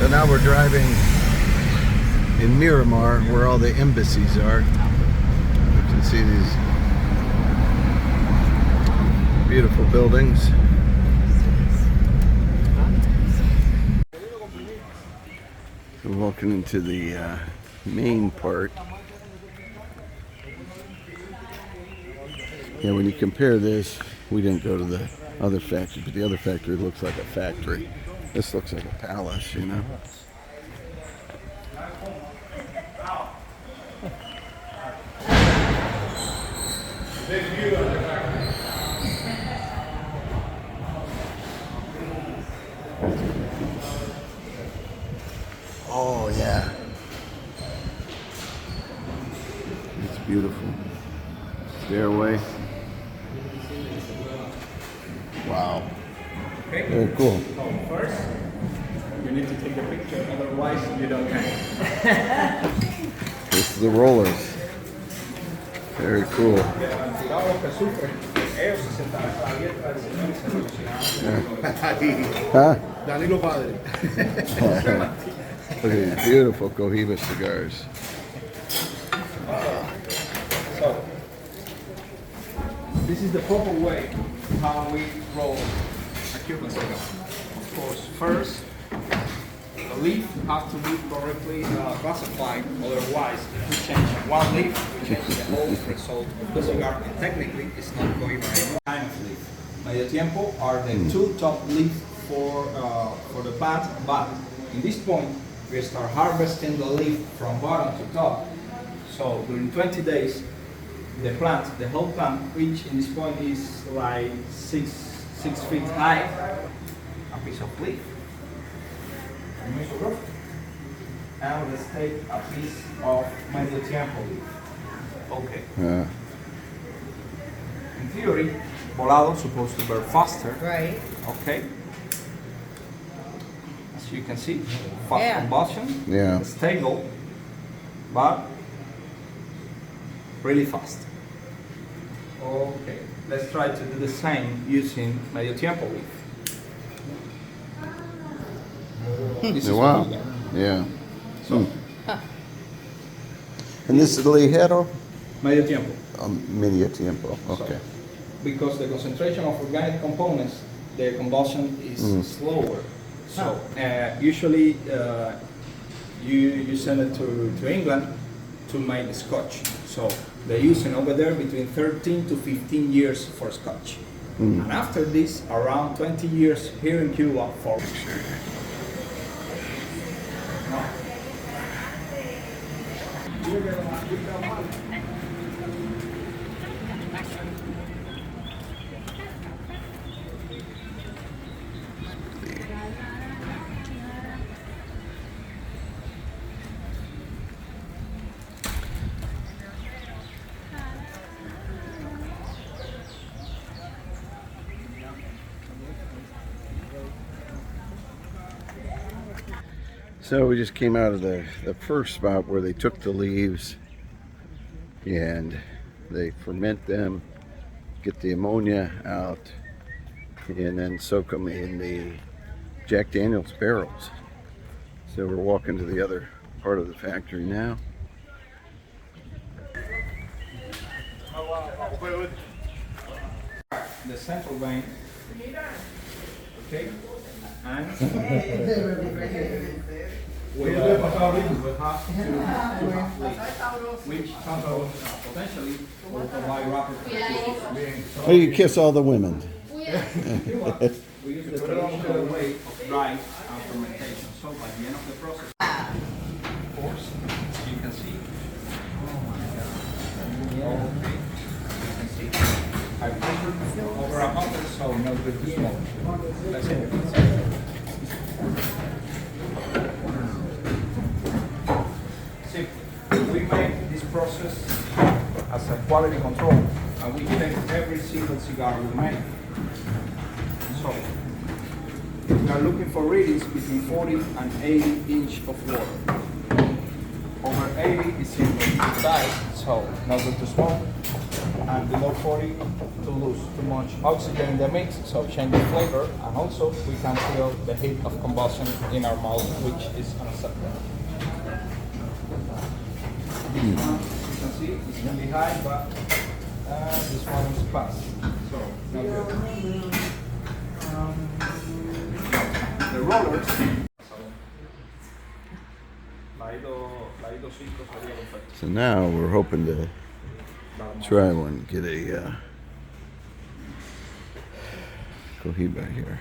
So now we're driving in Miramar, where all the embassies are. You can see these beautiful buildings. We're walking into the main part. Yeah, when you compare this, we didn't go to the other factory, but the other factory looks like a factory. This looks like a palace, you know. Oh yeah, it's beautiful. Stairway. Wow. Okay. Very cool. So first, you need to take a picture, otherwise you don't hang. This is the rollers. Very cool. Huh? Danillo padre. Look at these beautiful Cohiba cigars. So, this is the proper way how we roll a Cuban cigar. Of course, first, the leaf has to be correctly classified, otherwise if we change one leaf, we change the whole result of the cigar, and technically it's not Cohiba kind of leaf. Medio tiempo are the two top leaves for the plant, but in this point we start harvesting the leaf from bottom to top. So during 20 days, the whole plant, which in this point is like 6 feet high, a piece of leaf. And let's take a piece of medio tiempo leaf. Okay. Yeah. In theory, volado is supposed to burn faster. Right. Okay. As you can see, fast combustion. Yeah. Stable, but really fast. Okay. Let's try to do the same using medio tiempo leaf. This is Wow. what we got. Yeah. So, And this is ligero? medio tiempo. Medio tiempo. Okay. Because the concentration of organic components, the combustion is slower. So usually you send it to England to make scotch. So they're using over there between 13 to 15 years for scotch. And after this, around 20 years here in Cuba for So we just came out of the first spot where they took the leaves and they ferment them, get the ammonia out, and then soak them in the Jack Daniel's barrels. So we're walking to the other part of the factory now. the central vein. Okay. And we have to which potentially will provide rapid fermentation. Oh, you kiss all the women. We use the traditional way of dry and fermentation. So by the end of the process, of course, as you can see. Okay, you can see. I put over 100, so no good to smoke. That's it. See, we make this process as a quality control, and we check every single cigar we make. So, we are looking for readings between 40 and 80 inch of water. Over 80 is in the side, so not good to smoke. And below 40 to lose too much oxygen in the mix, so change the flavor. And also we can feel the heat of combustion in our mouth, which is unacceptable. This one, you can see, it's really high, but this one is fast, so not good. The rollers. So now we're hoping to try one, get a Cohiba here.